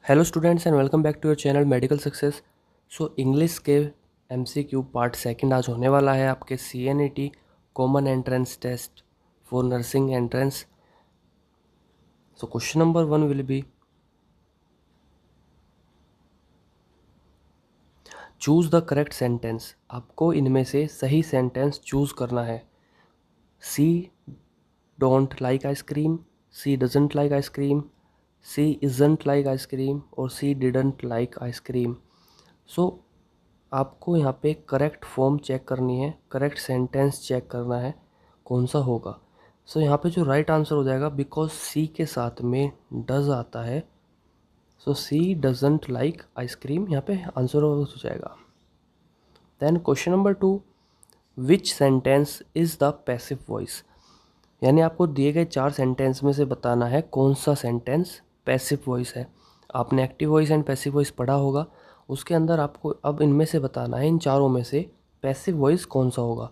Hello students and welcome back to your channel medical success. So English के MCQ part second आज होने वाला है आपके CNET common entrance test for nursing entrance. So question number 1 will be choose the correct sentence. आपको इनमें से सही सेंटेंस चूज करना है। She don't like ice cream, she doesn't like ice cream, she isn't like ice cream और she didn't like ice cream. So आपको यहाँ पे करेक्ट फॉर्म चेक करनी है, करेक्ट सेंटेंस चेक करना है कौन सा होगा। सो यहाँ पे जो राइट आंसर हो जाएगा, बिकॉज सी के साथ में डज आता है, so she doesn't like ice cream यहाँ पे आंसर हो जाएगा। Then question number 2, which sentence is the passive voice. यानी आपको दिए गए 4 सेंटेंस में से बताना है कौन सा सेंटेंस पैसिव वॉइस है। आपने active voice and passive voice पढ़ा होगा, उसके अंदर आपको अब इनमें से बताना है, इन चारों में से पैसिव वॉइस कौन सा होगा।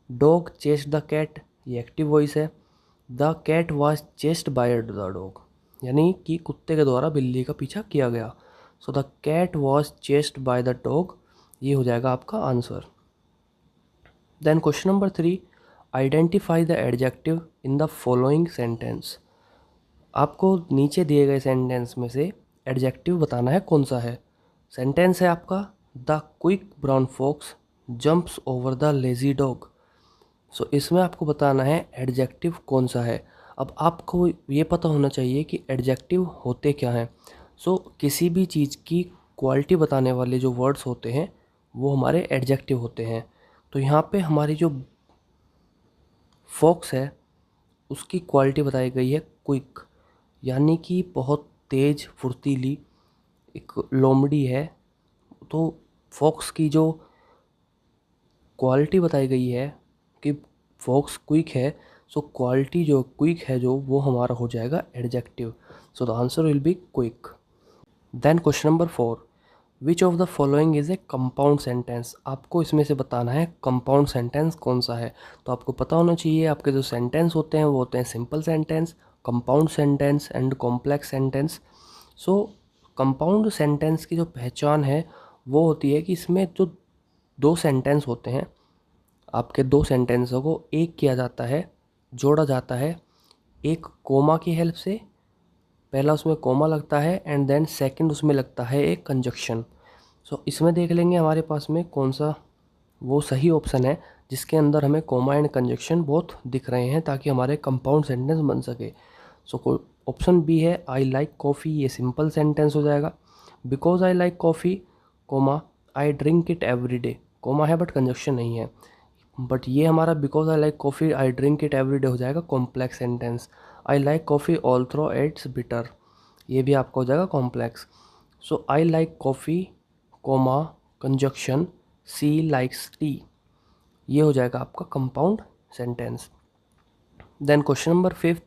डॉग चेस्ड द कैट, ये एक्टिव वॉइस है। The cat was chased by the dog, यानी कि कुत्ते के द्वारा बिल्ली का पीछा किया गया। So the cat was chased by the dog, ये हो जाएगा आपका answer. Then question number 3, identify the adjective in the following sentence. आपको नीचे दिए गए सेंटेंस में से एडजेक्टिव बताना है कौन सा है। सेंटेंस है आपका, the quick brown fox jumps over the lazy dog. So इसमें आपको बताना है एडजेक्टिव कौन सा है। अब आपको ये पता होना चाहिए कि एडजेक्टिव होते क्या हैं। सो किसी भी चीज़ की क्वालिटी बताने वाले जो वर्ड्स होते हैं वो हमारे एडजेक्टिव होते हैं। तो यहाँ पे हमारी जो फॉक्स है उसकी क्वालिटी बताई गई है क्विक, यानी कि बहुत तेज फुर्तीली एक लोमड़ी है। तो फॉक्स की जो क्वालिटी बताई गई है कि फॉक्स क्विक है, सो क्वालिटी जो क्विक है जो वो हमारा हो जाएगा adjective. So the answer will be quick. Then question number 4, which of the following is a compound sentence. आपको इसमें से बताना है कंपाउंड सेंटेंस कौन सा है। तो आपको पता होना चाहिए आपके जो सेंटेंस होते हैं वो होते हैं simple sentence, compound sentence and complex sentence. So compound sentence की जो पहचान है वो होती है कि इसमें जो 2 सेंटेंस होते हैं, आपके 2 सेंटेंसों को एक किया जाता है, जोड़ा जाता है एक कोमा की हेल्प से। पहला उसमें कोमा लगता है एंड देन सेकंड उसमें लगता है एक कंजक्शन। सो इसमें देख लेंगे हमारे पास में कौन सा वो सही ऑप्शन है जिसके अंदर हमें कोमा एंड कंजक्शन बोथ दिख रहे हैं, ताकि हमारे कंपाउंड सेंटेंस बन सके। सो ऑप्शन बी है आई लाइक कॉफ़ी, ये सिंपल सेंटेंस हो जाएगा। Because I like coffee comma I drink it every day, comma है बट कंजक्शन नहीं है। बट ये हमारा because I like coffee I drink it every day हो जाएगा complex sentence. I like coffee although it's bitter, ये भी आपका हो जाएगा complex. So I like coffee comma conjunction she likes tea, ये हो जाएगा आपका compound sentence. Then question number 5,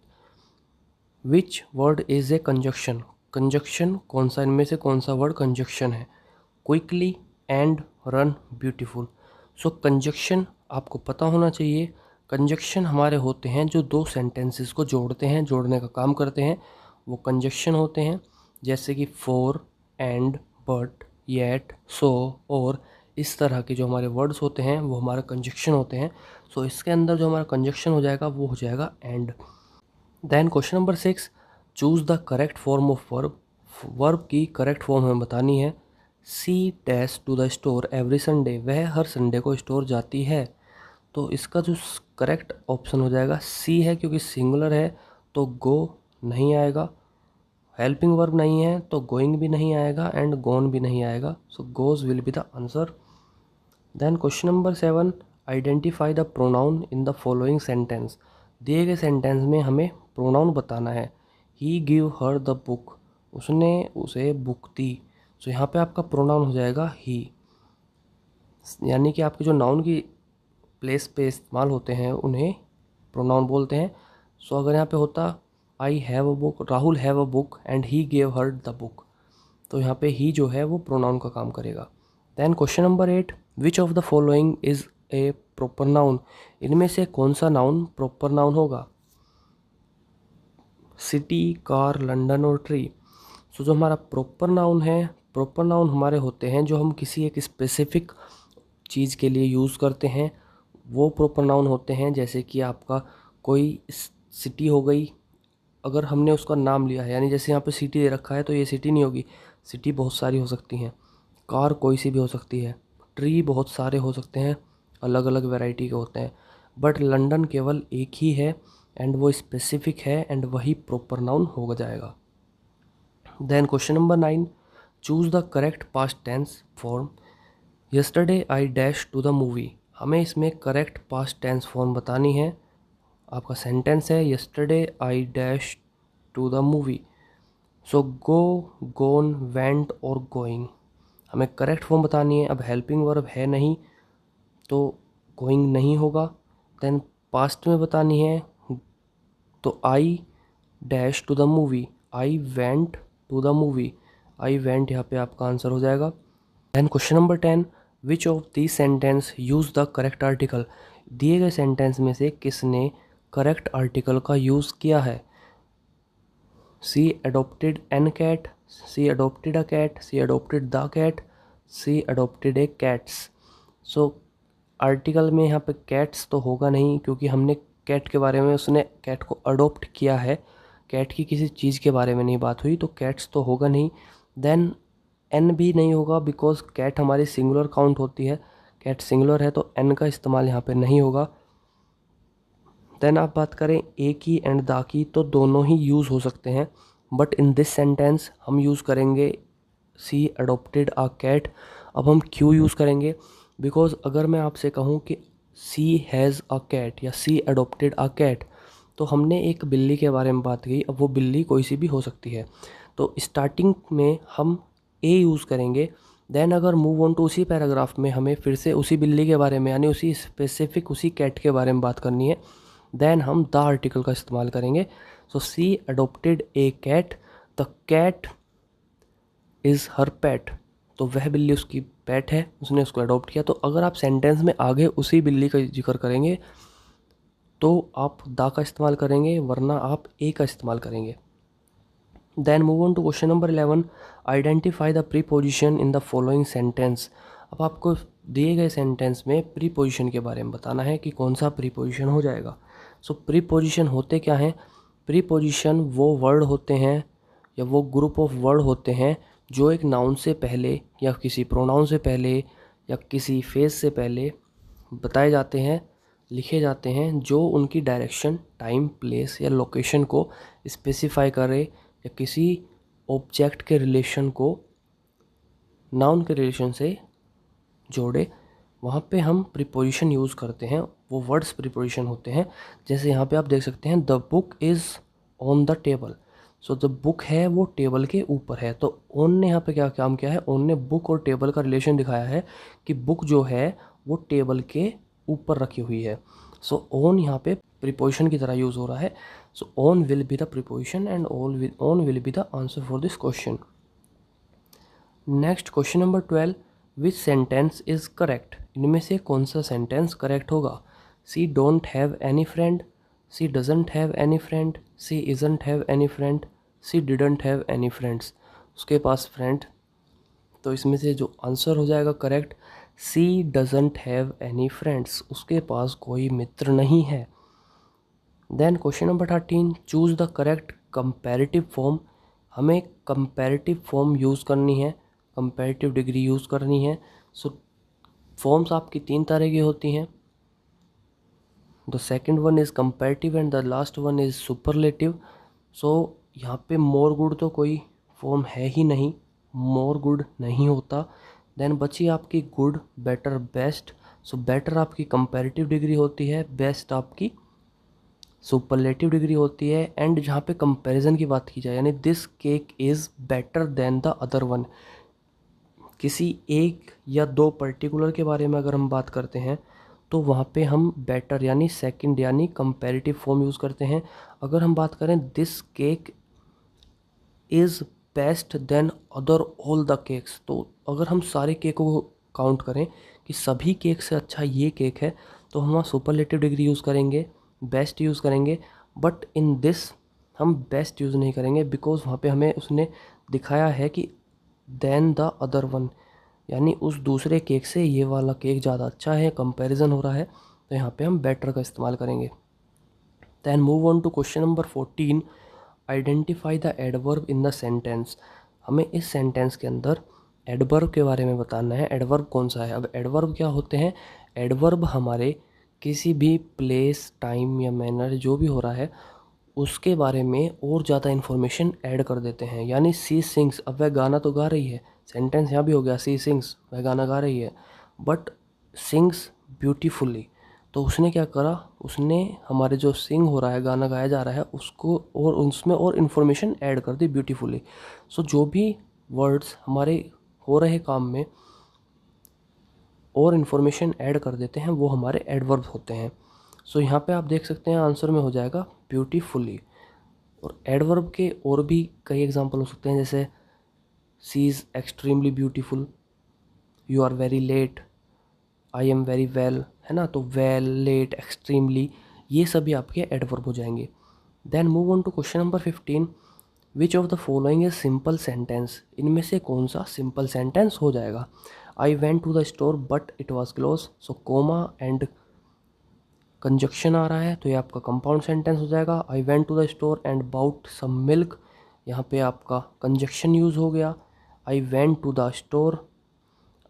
which word is a conjunction. Conjunction कौन सा, इनमें से कौन सा वर्ड कंजक्शन है। Quickly and run beautiful. So conjunction आपको पता होना चाहिए। कंजक्शन हमारे होते हैं जो 2 सेंटेंसेस को जोड़ते हैं, जोड़ने का काम करते हैं, वो कंजक्शन होते हैं। जैसे कि फॉर, एंड, बट, येट, सो और इस तरह के जो हमारे वर्ड्स होते हैं वो हमारा कंजक्शन होते हैं। सो इसके अंदर जो हमारा कंजक्शन हो जाएगा वो हो जाएगा and. Then question number 6, choose the correct form of verb. Verb की करेक्ट फॉर्म हमें बतानी है। She dash to the store every Sunday, वह हर संडे को स्टोर जाती है। तो इसका जो करेक्ट ऑप्शन हो जाएगा सी है, क्योंकि सिंगुलर है तो गो नहीं आएगा, हेल्पिंग वर्ब नहीं है तो गोइंग भी नहीं आएगा एंड गोन भी नहीं आएगा। So goes will be the answer. Then question number 7, identify the pronoun in the following sentence. दिए गए सेंटेंस में हमें प्रोनाउन बताना है। He give her the book, उसने उसे बुक दी। सो यहाँ पे आपका प्रोनाउन हो जाएगा ही, यानी कि आपके जो नाउन की प्लेस पे इस्तेमाल होते हैं उन्हें प्रोनाउन बोलते हैं। सो अगर यहाँ पे होता I have a book, Rahul have a book and he gave her the book, तो यहाँ पे ही जो है वो प्रोनाउन का काम करेगा। Then question number 8, which of the following is a proper noun. इनमें से कौन सा नाउन प्रॉपर नाउन होगा। सिटी, कार, लंदन और ट्री। सो जो हमारा प्रॉपर नाउन है, प्रॉपर नाउन हमारे होते हैं जो हम किसी एक स्पेसिफिक चीज़ के लिए यूज़ करते हैं, वो प्रॉपर नाउन होते हैं। जैसे कि आपका कोई सिटी हो गई, अगर हमने उसका नाम लिया है, यानी जैसे यहाँ पे सिटी दे रखा है तो ये सिटी नहीं होगी, सिटी बहुत सारी हो सकती हैं। कार कोई सी भी हो सकती है, ट्री बहुत सारे हो सकते हैं, अलग अलग वैरायटी के होते हैं, बट लंदन केवल एक ही है एंड वो स्पेसिफिक है एंड वही प्रॉपर नाउन हो जाएगा। Then question number 9, choose the correct past tense form. Yesterday I dash to the movie, हमें इसमें करेक्ट पास्ट टेंस फॉर्म बतानी है। आपका सेंटेंस है yesterday I dash to the movie. So go, gone, went और going, हमें correct form बतानी है। अब हेल्पिंग वर्ब है नहीं तो गोइंग नहीं होगा। देन पास्ट में बतानी है तो I dash to the movie, I went to the movie, I went यहाँ पे आपका आंसर हो जाएगा। Then question number 10, which of the sentence use the correct article, दिए गए सेंटेंस में से किसने करेक्ट आर्टिकल का यूज़ किया है। She adopted an cat, she adopted a cat, she adopted the cat, she adopted a cats. So article में यहाँ पे कैट्स तो होगा नहीं, क्योंकि हमने कैट के बारे में, उसने कैट को अडोप्ट किया है, कैट की किसी चीज़ के बारे में नहीं बात हुई, तो कैट्स तो होगा नहीं। देन एन भी नहीं होगा, बिकॉज कैट हमारी सिंगुलर काउंट होती है, कैट सिंगुलर है तो एन का इस्तेमाल यहाँ पे नहीं होगा। देन आप बात करें ए की एंड द की, तो दोनों ही यूज़ हो सकते हैं, बट इन दिस सेंटेंस हम यूज़ करेंगे सी अडोप्टेड अ कैट। अब हम क्यों यूज़ करेंगे, बिकॉज अगर मैं आपसे कहूँ कि सी हैज़ अ कैट या सी अडोप्टेड अ कैट, तो हमने एक बिल्ली के बारे में बात की, अब वो बिल्ली कोई सी भी हो सकती है, तो स्टार्टिंग में हम ए यूज़ करेंगे। देन अगर मूव ऑन टू उसी पैराग्राफ में हमें फिर से उसी बिल्ली के बारे में, यानी उसी स्पेसिफिक उसी कैट के बारे में बात करनी है, देन हम द आर्टिकल का इस्तेमाल करेंगे। So she adopted a cat, the cat is her pet, तो वह बिल्ली उसकी पेट है, उसने उसको अडोप्ट किया। तो अगर आप सेंटेंस में आगे उसी बिल्ली का जिक्र करेंगे तो आप द का इस्तेमाल करेंगे, वरना आप ए का इस्तेमाल करेंगे। Then move on to question number 11, identify the preposition in the following sentence. अब आपको दिए गए सेंटेंस में प्रीपोजिशन के बारे में बताना है कि कौन सा प्रीपोजिशन हो जाएगा। सो प्रीपोजिशन होते क्या हैं, प्रीपोजिशन वो वर्ड होते हैं या वो ग्रुप ऑफ वर्ड होते हैं जो एक नाउन से पहले या किसी प्रोनाउन से पहले या किसी फेज से पहले बताए जाते हैं, लिखे जाते हैं, जो उनकी डायरेक्शन, टाइम, प्लेस या लोकेशन को स्पेसिफाई करे या किसी ऑब्जेक्ट के रिलेशन को नाउन के रिलेशन से जोड़े। वहाँ पे हम प्रीपोजिशन यूज़ करते हैं, वो वर्ड्स प्रीपोजिशन होते हैं। जैसे यहाँ पे आप देख सकते हैं the book is on the table, so the book है वो टेबल के ऊपर है, तो ऑन ने यहाँ पे क्या काम किया है, ऑन ने बुक और टेबल का रिलेशन दिखाया है कि बुक जो है वो टेबल के ऊपर रखी हुई है। सो ऑन यहाँ पे प्रीपोजिशन की तरह यूज़ हो रहा है। So on will be the preposition and on will be the answer for this question. Next question number 12, which sentence is correct, इनमें से कौन सा सेंटेंस करेक्ट होगा। She don't have any friend, she doesn't have any friend, she isn't have any friend, she didn't have any friends, उसके पास friend, तो इसमें से जो आंसर हो जाएगा correct, she doesn't have any friends, उसके पास कोई मित्र नहीं है। Then question number 13, choose the correct comparative form, हमें कंपैरेटिव फॉर्म यूज़ करनी है, कंपैरेटिव डिग्री यूज़ करनी है। सो फॉर्म्स आपकी 3 तरह की होती हैं, the second one is comparative and the last one is superlative. So यहाँ पे मोर गुड तो कोई फॉर्म है ही नहीं, मोर गुड नहीं होता। देन बची आपकी good, better, best. So better आपकी कंपैरेटिव डिग्री होती है, बेस्ट आपकी सुपरलेटिव डिग्री होती है। एंड जहाँ पे कंपैरिजन की बात की जाए, यानी this cake is better than the other one, किसी एक या दो पर्टिकुलर के बारे में अगर हम बात करते हैं तो वहाँ पे हम बेटर यानी सेकंड यानी कंपैरेटिव फॉर्म यूज़ करते हैं। अगर हम बात करें this cake is best than other all the cakes, तो अगर हम सारे केकों को काउंट करें कि सभी केक से अच्छा ये केक है, तो हम वहाँ सुपरलेटिव डिग्री यूज़ करेंगे, बेस्ट यूज़ करेंगे। बट इन दिस हम बेस्ट यूज़ नहीं करेंगे, बिकॉज वहाँ पे हमें उसने दिखाया है कि देन द अदर वन, यानी उस दूसरे केक से ये वाला केक ज़्यादा अच्छा है, कंपैरिजन हो रहा है, तो यहाँ पे हम बेटर का इस्तेमाल करेंगे। Then move on to question number 14, identify the adverb in the sentence. हमें इस सेंटेंस के अंदर एडवर्ब के बारे में बताना है। एडवर्ब कौन सा है? अब एडवर्ब क्या होते हैं? एडवर्ब हमारे किसी भी प्लेस, टाइम या मैनर जो भी हो रहा है उसके बारे में और ज़्यादा इन्फॉर्मेशन ऐड कर देते हैं। यानी सी सिंग्स, अब वह गाना तो गा रही है, सेंटेंस यहाँ भी हो गया सी सिंग्स, वह गाना गा रही है, बट सिंग्स ब्यूटीफुली। तो उसने क्या करा, उसने हमारे जो सिंग हो रहा है, गाना गाया जा रहा है, उसको और उसमें और इन्फॉर्मेशन ऐड कर दी ब्यूटीफुली। सो जो भी वर्ड्स हमारे हो रहे काम में और इन्फॉर्मेशन ऐड कर देते हैं वो हमारे एडवर्ब होते हैं। सो यहाँ पे आप देख सकते हैं आंसर में हो जाएगा ब्यूटीफुली। और एडवर्ब के और भी कई एग्जांपल हो सकते हैं, जैसे she is extremely beautiful, you are very late, I am very well, है ना। तो वेल, लेट, एक्सट्रीमली, ये सभी आपके एडवर्ब हो जाएंगे। Then move on to question number 15, which of the following is simple sentence. इनमें से कौन सा सिंपल सेंटेंस हो जाएगा? I went to the store but it was close, so comma and conjunction आ रहा है तो ये आपका कंपाउंड सेंटेंस हो जाएगा। I went to the store and bought some milk, यहाँ पे आपका कंजक्शन यूज़ हो गया। I went to the store,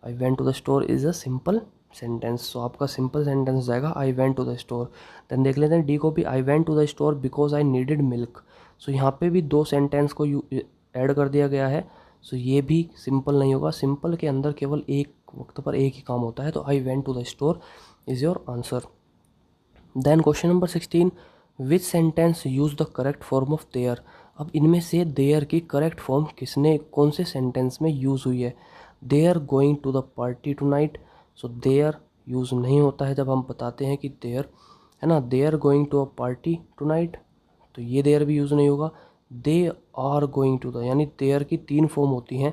I went to the store is a simple sentence, so आपका सिंपल सेंटेंस हो जाएगा I went to the store. Then देख लेते हैं डी को भी, I went to the store because I needed milk. So यहाँ पे भी दो सेंटेंस को ऐड कर दिया गया है, सो ये भी सिंपल नहीं होगा। सिंपल के अंदर केवल एक वक्त पर एक ही काम होता है, तो I went to the store is your answer. Then question number 16, which sentence use the correct form of there. अब इनमें से देयर की करेक्ट फॉर्म किसने, कौन से सेंटेंस में यूज़ हुई है? There going to the party tonight, so there use नहीं होता है जब हम बताते हैं कि देयर, है ना, there going to a party tonight, तो ये देयर भी यूज़ नहीं होगा। They are going to the, यानी देयर की तीन फॉर्म होती हैं,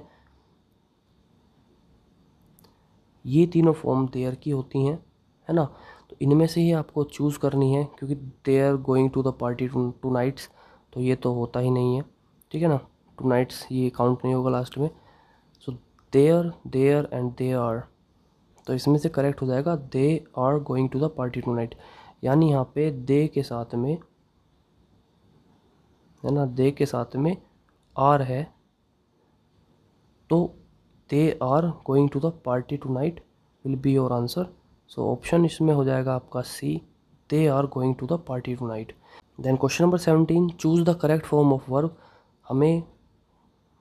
ये तीनों फॉर्म देयर की होती हैं, है ना। तो इनमें से ही आपको चूज़ करनी है, क्योंकि they are going to the party to nights, तो ये तो होता ही नहीं है, ठीक है ना। टू नाइट्स ये काउंट नहीं होगा लास्ट में। So there, there and they are, तो इसमें से करेक्ट हो जाएगा they are going to the party tonight. यानी यहाँ पे दे के साथ में, है ना, दे के साथ में आर है, तो they are going to the party tonight will be your answer. So option इसमें हो जाएगा आपका C, they are going to the party tonight. Then question number 17, choose the correct form of verb. हमें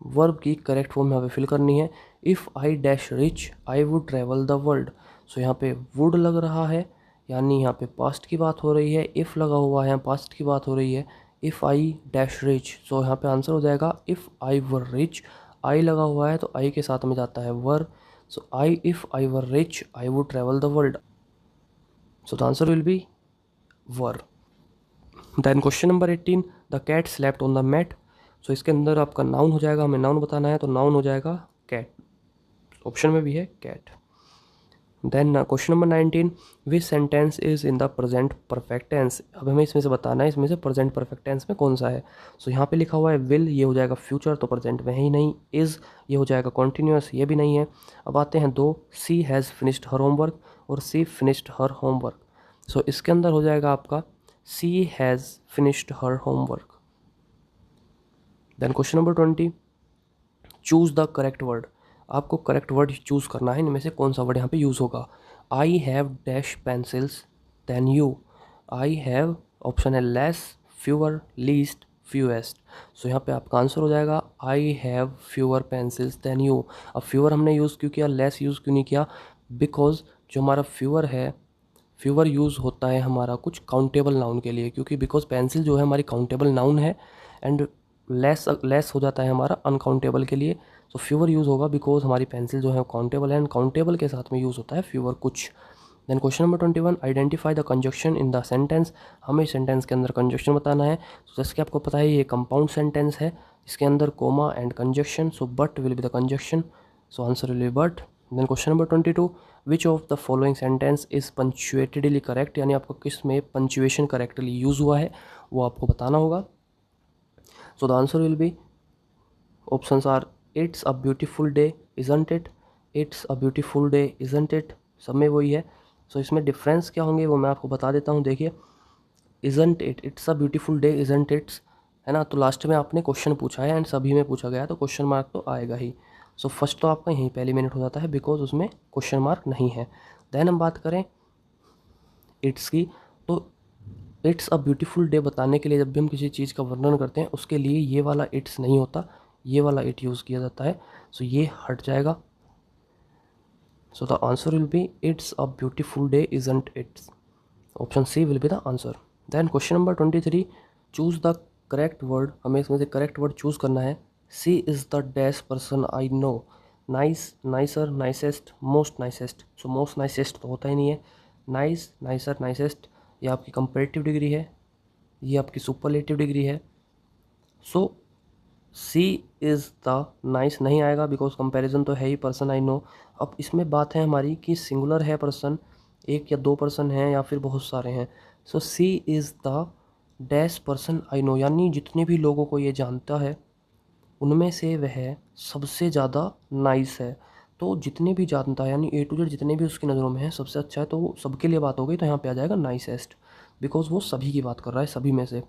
verb की correct form यहाँ पे fill करनी है। If I dash rich I would travel the world, so यहाँ पे would लग रहा है, यानी यहाँ पे पास्ट की बात हो रही है। इफ़ लगा हुआ है, पास्ट की बात हो रही है। इफ़ आई डैश रिच, सो यहाँ पे आंसर हो जाएगा इफ़ आई वर रिच। आई लगा हुआ है तो आई के साथ में जाता है were, so I if I were rich I would travel the world, so the answer will be were. Then question number 18, the cat slept on the mat, so इसके अंदर आपका नाउन हो जाएगा, हमें नाउन बताना है, तो नाउन हो जाएगा कैट, ऑप्शन में भी है cat. Then question number 19, which sentence is in the present perfect tense. अब हमें इसमें से बताना है इसमें से प्रेजेंट परफेक्ट टेंस में कौन सा है। सो यहाँ पे लिखा हुआ है विल, ये हो जाएगा फ्यूचर, तो प्रेजेंट में है ही नहीं। इज़, ये हो जाएगा कॉन्टीन्यूस, ये भी नहीं है। अब आते हैं दो, सी हैज़ फिनिश्ड हर होमवर्क और सी फिनिश्ड हर होमवर्क, सो इसके अंदर हो जाएगा आपका she has finished her homework. Then question number 20, choose the correct word. आपको करेक्ट वर्ड चूज़ करना है, इनमें से कौन सा वर्ड यहाँ पे यूज़ होगा। I have dash pencils than you, I have, option है less, fewer, least, fewest, so यहाँ पे आपका आंसर हो जाएगा I have fewer pencils than you. अब फ्यूअर हमने यूज़ क्यों किया, लेस यूज़ क्यों नहीं किया? बिकॉज जो हमारा फ्यूअर है, फ्यूअर यूज़ होता है हमारा कुछ काउंटेबल नाउन के लिए, क्योंकि बिकॉज पेंसिल जो है हमारी काउंटेबल नाउन है, एंड लेस हो जाता है हमारा अनकाउंटेबल के लिए। सो फ्यूअर यूज़ होगा बिकॉज हमारी पेंसिल जो है काउंटेबल है, एंड काउंटेबल के साथ में यूज़ होता है फ्यूअर कुछ। Then question number 21, identify the conjunction in the sentence. हमें सेंटेंस के अंदर कंजक्शन बताना है। तो जैसे कि आपको पता है ये कंपाउंड सेंटेंस है, इसके अंदर comma and conjunction, so but will be the conjunction, so answer will be but. Then question number 22, which of the following sentence is punctuatedly correct, यानी आपको किस में पंचुएशन करेक्टली यूज़ हुआ है वो आपको बताना होगा। So the answer will be options are it's a beautiful day isn't it, it's a beautiful day isn't it, सब में वही है। सो इसमें डिफरेंस क्या होंगे वो मैं आपको बता देता हूँ। देखिए isn't it, it's a beautiful day isn't it's, है ना, तो लास्ट में आपने क्वेश्चन पूछा है एंड सभी में पूछा गया है तो क्वेश्चन मार्क तो आएगा ही। सो फर्स्ट तो आपका यहीं पे एलिमिनेट हो जाता है बिकॉज उसमें क्वेश्चन मार्क नहीं है। देन हम बात करें इट्स की, तो इट्स अ ब्यूटीफुल डे बताने के लिए जब भी हम किसी चीज़ का वर्णन करते हैं उसके लिए ये वाला इट्स नहीं होता, ये वाला इट यूज़ किया जाता है। सो ये हट जाएगा। So the answer will be it's a beautiful day isn't it's, option C will be the answer. Then question number 23, choose the correct word, हमें इसमें से करेक्ट वर्ड चूज करना है। She is the dash person I know, nice, nicer, nicest, most nicest. So most nicest तो होता ही नहीं है। Nice, nicer, nicest ये आपकी कंपेरेटिव डिग्री है, ये आपकी सुपरलेटिव डिग्री है। So she is the nice नहीं आएगा बिकॉज कंपैरिजन तो है ही, पर्सन आई नो। अब इसमें बात है हमारी कि सिंगुलर है पर्सन, एक या दो पर्सन हैं या फिर बहुत सारे हैं। So she is the dash person I know, यानी जितने भी लोगों को ये जानता है उनमें से वह सबसे ज़्यादा नाइस है। तो जितने भी जानता है यानी ए टू जेड जितने भी उसकी नज़रों में है सबसे अच्छा है, तो वो सबके लिए बात हो गई, तो यहाँ पे आ जाएगा नाइसेस्ट बिकॉज वो सभी की बात कर रहा है, सभी में से।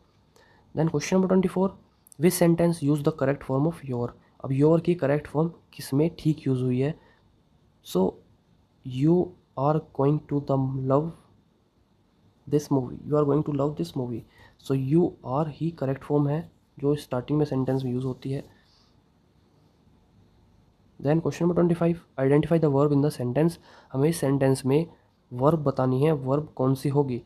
Then question number 24, which sentence use the correct form of your. अब योर की करेक्ट फॉर्म किस में ठीक यूज़ हुई है। So you are going to the love this movie, you are going to love this movie. So you are ही correct form है जो स्टार्टिंग में सेंटेंस में यूज़ होती है। Then question number 25, identify the verb in the sentence, हमें इस sentence में वर्ब बतानी है, वर्ब कौन सी होगी।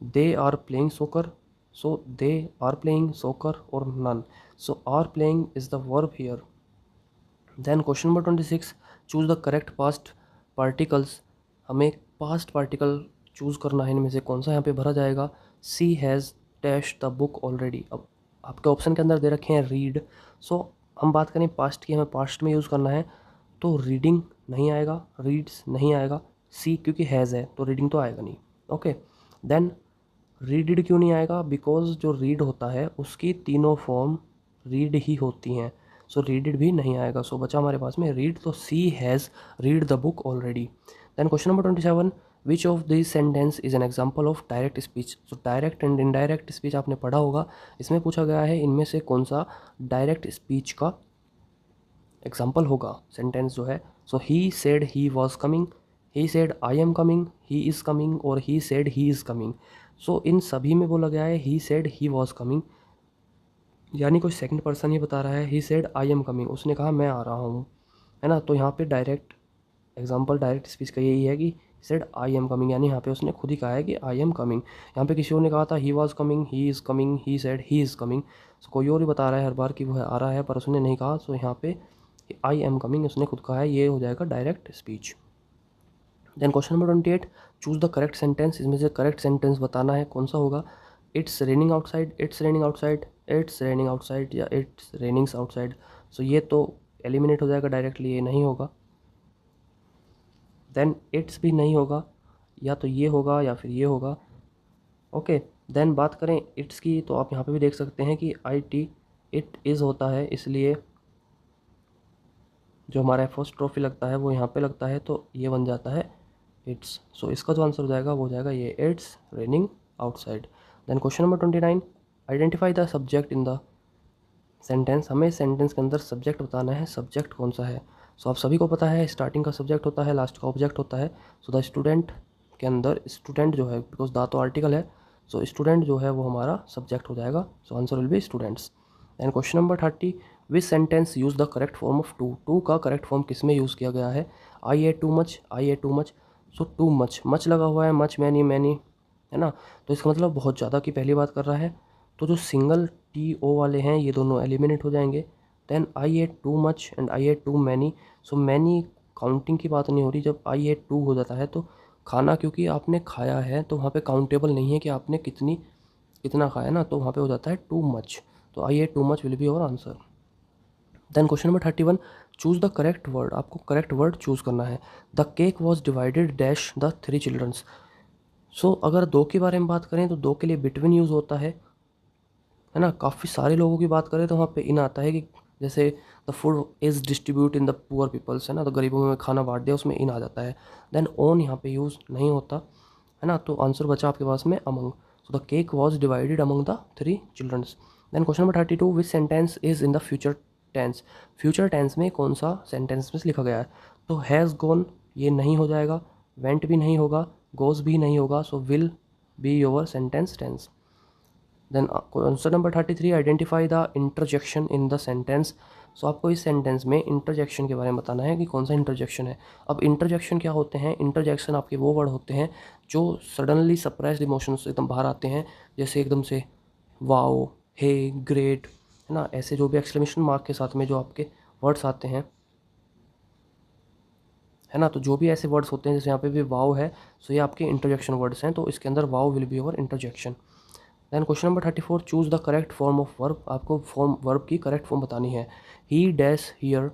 दे आर प्लेइंग सोकर, so they are playing soccer or none, so are playing is the verb here. Then question number 26, choose the correct past particles, हमें past particle choose करना है, इनमें से कौन सा यहाँ पे भरा जाएगा। She has dash the book already, अब आपके ऑप्शन के अंदर दे रखे हैं रीड, सो हम बात करें पास्ट की, हमें पास्ट में यूज़ करना है तो रीडिंग नहीं आएगा, रीड्स नहीं आएगा, सी क्योंकि हैज़ है तो रीडिंग तो आएगा नहीं। ओके देन रीडिड क्यों नहीं आएगा, बिकॉज जो रीड होता है उसकी तीनों फॉर्म रीड ही होती हैं, सो रीडिड भी नहीं आएगा। सो बचा हमारे पास में रीड, तो she has read the book already. Then question number 27, which of this sentence is an example of direct speech. So direct and indirect speech आपने पढ़ा होगा, इसमें पूछा गया है इनमें से कौन सा डायरेक्ट स्पीच का एग्जाम्पल होगा सेंटेंस जो है। So he said he was coming, he said I am coming, he is coming और he said he is coming. So इन सभी में बोला गया है he said he was coming, यानी कोई सेकंड पर्सन ही बता रहा है he said I am coming, उसने कहा मैं आ रहा हूँ, है ना। तो यहाँ पे डायरेक्ट एग्जाम्पल डायरेक्ट स्पीच का यही है कि सेड आई एम कमिंग, यानी यहाँ पे उसने खुद ही कहा है कि आई एम कमिंग। यहाँ पे किसी और ने कहा था he was coming, he is coming, he said he is coming, so कोई और ही बता रहा है हर बार कि वह आ रहा है पर उसने नहीं कहा। सो यहाँ पे आई एम कमिंग उसने खुद कहा है, ये हो जाएगा direct speech. Then question number 28, choose the correct sentence, इसमें से करेक्ट सेंटेंस बताना है कौन सा होगा। It's raining outside, it's raining outside, it's raining outside या इट्स रेनिंग्स आउटसाइड। सो ये तो एलिमिनेट हो जाएगा डायरेक्टली, ये नहीं होगा। देन इट्स भी नहीं होगा, या तो ये होगा या फिर ये होगा। ओके देन बात करें इट्स की, तो आप यहाँ पे भी देख सकते हैं कि आई टी इट इज़ होता है, इसलिए जो हमारा फर्स्ट ट्रॉफी लगता है वो यहाँ पे लगता है, तो ये बन जाता है इट्स। सो इसका जो आंसर हो जाएगा वो हो जाएगा ये it's raining outside. Then question number 29, identify the subject in the sentence, हमें सेंटेंस के अंदर सब्जेक्ट बताना है, सब्जेक्ट कौन सा है। सो आप सभी को पता है स्टार्टिंग का सब्जेक्ट होता है, लास्ट का ऑब्जेक्ट होता है। सो द स्टूडेंट के अंदर स्टूडेंट जो है, बिकॉज द तो आर्टिकल है, सो स्टूडेंट जो है वो हमारा सब्जेक्ट हो जाएगा। So answer will be students. And question number 30, which sentence use the correct form of too, too का करेक्ट फॉर्म किस में यूज़ किया गया है। I a to much, I a to much, so too much, much लगा हुआ है, much many many, है ना, तो इसका मतलब बहुत ज़्यादा की पहली बात कर रहा है। तो जो सिंगल टी ओ वाले हैं ये दोनों एलिमिनेट हो जाएंगे। Then I ate too much and I ate too many, so many counting की बात नहीं हो रही, जब आई एट टू हो जाता है तो खाना क्योंकि आपने खाया है तो वहाँ पे काउंटेबल नहीं है कि आपने कितना खाया ना, तो वहाँ पे हो जाता है टू मच, तो I ate too much will be और answer. Then question number 31, choose the correct word, आपको करेक्ट वर्ड चूज़ करना है। The cake was divided dash the three childrens. So अगर दो के बारे में बात करें तो दो के लिए बिटवीन यूज़ होता है, है ना। काफ़ी सारे लोगों की बात करें तो वहाँ पे इन आता है कि जैसे the food is distribute in the poor peoples, है ना, तो गरीबों में खाना बांट दिया, उसमें इन आ जाता है। देन ओन यहाँ पे यूज़ नहीं होता, है ना, तो आंसर बचा आपके पास में among. So the cake was divided among the 3 childrens. Then question number 32, which sentence is in the future tense. Future tense में कौन सा सेंटेंस में लिखा गया है, तो हैज़ गॉन ये नहीं हो जाएगा, वेंट भी नहीं होगा, गोज भी नहीं होगा, so will be your sentence tense. Then question number 33, identify the interjection in the sentence. So आपको इस सेंटेंस में इंटरजेक्शन के बारे में बताना है कि कौन सा इंटरजेक्शन है। अब इंटरजेक्शन क्या होते हैं, इंटरजेक्शन आपके वो वर्ड होते हैं जो सडनली सप्रेस्ड इमोशंस एकदम बाहर आते हैं, जैसे एकदम से वाओ, हे, ग्रेट, है ना, ऐसे जो भी एक्सक्लेमेशन मार्क के साथ में जो आपके वर्ड्स आते हैं, है ना, तो जो भी ऐसे वर्ड्स होते हैं जैसे यहाँ पे भी वाओ है, सो ये आपके इंटरजेक्शन वर्ड्स हैं, तो इसके अंदर wow will be over interjection. Then question number 34, choose the correct form of verb. आपको फॉर्म वर्ब की करेक्ट फॉर्म बतानी है। He dash here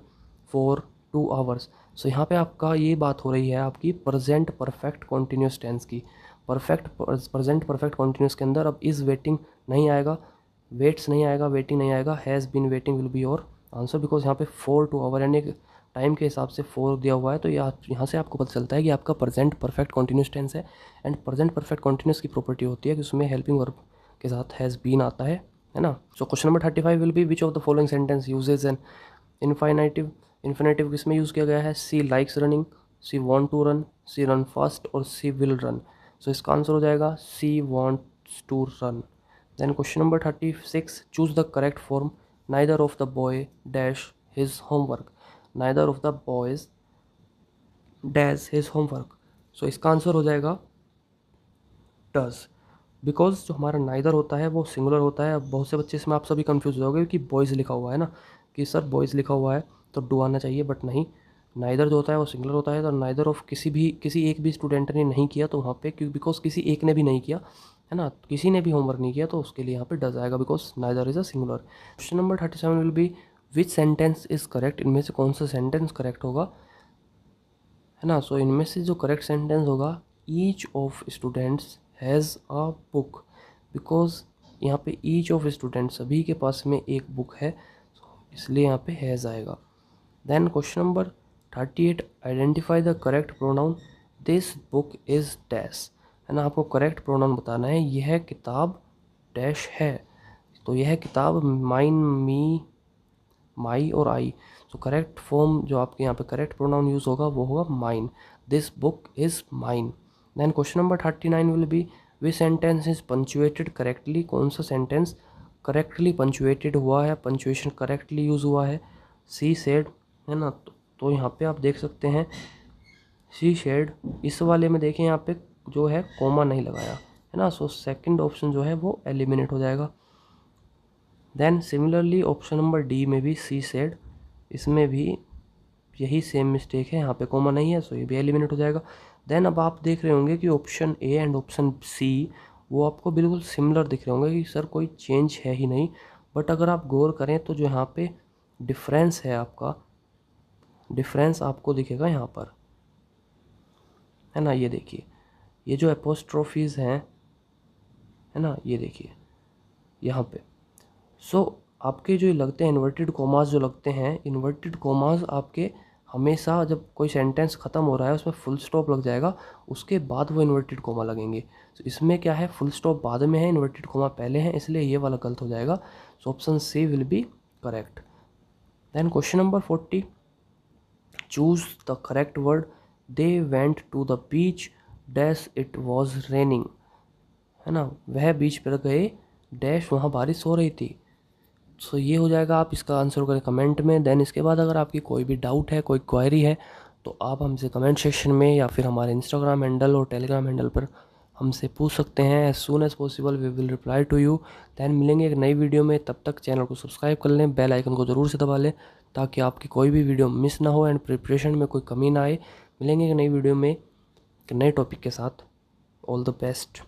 for 2 hours. So यहाँ पे आपका ये बात हो रही है आपकी प्रेजेंट परफेक्ट कॉन्टीन्यूस टेंस की। प्रेजेंट परफेक्ट कॉन्टीन्यूस के अंदर अब इज़ वेटिंग नहीं आएगा, वेट्स नहीं आएगा, वेटिंग नहीं आएगा, has been waiting will be your answer, because यहाँ पे 4 2 आवर यानी टाइम के हिसाब से 4 दिया हुआ है, तो यहाँ से आपको पता चलता है कि आपका प्रेजेंट परफेक्ट कॉन्टीन्यूस टेंस है। एंड प्रेजेंट परफेक्ट कॉन्टीन्यूस की प्रॉपर्टी होती है कि उसमें हेल्पिंग वर्ब के साथ हैज़ बीन आता है ना। So question number 35 will be which of the following sentence uses an infinitive. Infinitive किस में यूज़ किया गया है, she likes running, she want to run, she run fast और सी विल रन। सो इसका आंसर हो जाएगा she wants to run. Then question number 36, choose the correct form. Neither of the boy dash his homework. Neither of the boys dash his homework. सो इसका answer हो जाएगा does, because जो हमारा neither होता है वो सिंगुलर होता है। अब बहुत से बच्चे इसमें आप सभी कंफ्यूज हो जाओगे कि बॉयज़ लिखा हुआ है ना, कि सर बॉयज़ लिखा हुआ है तो डू आना चाहिए, बट नहीं, नाइदर जो होता है वो सिंगुलर होता है। तो नाइदर ऑफ किसी एक भी स्टूडेंट ने नहीं किया तो वहाँ पे क्यों, बिकॉज किसी एक ने भी नहीं किया, है ना, किसी ने भी होमवर्क नहीं किया, तो उसके लिए यहाँ पे डज आएगा, because neither is a singular. Question number 37 will be which sentence is correct. इनमें से कौन सा सेंटेंस करेक्ट होगा, है ना। सो इनमें से जो करेक्ट सेंटेंस होगा, each of students has a book, because यहाँ पे ईच ऑफ स्टूडेंट सभी के पास में एक बुक है, इसलिए यहाँ पे हैज़ आएगा। Then question number 38, identify the correct pronoun. This book is dash, है ना, आपको करेक्ट प्रोनाउन बताना है। यह किताब डैश है, तो यह किताब माइन, मी, माई और आई। सो करेक्ट फॉर्म जो आपके यहाँ पे करेक्ट प्रोनाउन यूज़ होगा वो होगा mine. This book is mine. Then question number 39 will be we sentence is punctuated correctly. कौन सा सेंटेंस करेक्टली पंचुएटेड हुआ है, पंचुएशन करेक्टली यूज़ हुआ है। सी सेड, है ना, तो यहाँ पे आप देख सकते हैं सी शेड। इस वाले में देखें यहाँ पे जो है कोमा नहीं लगाया, है ना, सो सेकंड ऑप्शन जो है वो एलिमिनेट हो जाएगा। Then similarly option number D में भी सी सेड, इसमें भी यही सेम मिस्टेक है, यहाँ पे कोमा नहीं है, सो ये भी एलिमिनेट हो जाएगा। देन अब आप देख रहे होंगे कि option A and option C वो आपको बिल्कुल सिमिलर दिख रहे होंगे कि सर कोई चेंज है ही नहीं, बट अगर आप गौर करें तो जो यहाँ पे डिफरेंस है, आपका डिफरेंस आपको दिखेगा यहाँ पर, है ना, ये देखिए, ये जो एपोस्ट्रोफीज़ हैं, है ना, ये देखिए यहाँ पे। सो आपके जो लगते हैं इन्वर्टेड कोमास जो लगते हैं, इन्वर्टेड कोमास आपके हमेशा जब कोई सेंटेंस ख़त्म हो रहा है उसमें फुल स्टॉप लग जाएगा, उसके बाद वो इन्वर्टेड कोमा लगेंगे। तो इसमें क्या है, फुल स्टॉप बाद में है, इन्वर्टेड कोमा पहले है, इसलिए ये वाला गलत हो जाएगा। So option C will be correct. Then question number 40, choose the correct word. They went to the beach dash it was raining, है ना, वह बीच पर गए डैश वहाँ बारिश हो रही थी। सो ये हो जाएगा, आप इसका आंसर करें कमेंट में। देन इसके बाद अगर आपकी कोई भी डाउट है, कोई क्वेरी है, तो आप हमसे कमेंट सेक्शन में या फिर हमारे इंस्टाग्राम हैंडल और टेलीग्राम हैंडल पर हमसे पूछ सकते हैं। As soon as possible we will reply to you. Then मिलेंगे एक नई वीडियो में, तब तक चैनल को सब्सक्राइब कर लें, बेल आइकन को ज़रूर से दबा लें ताकि आपकी कोई भी वीडियो मिस ना हो एंड प्रिपरेशन में कोई कमी ना आए। मिलेंगे एक नई वीडियो में एक नए टॉपिक के साथ। All the best.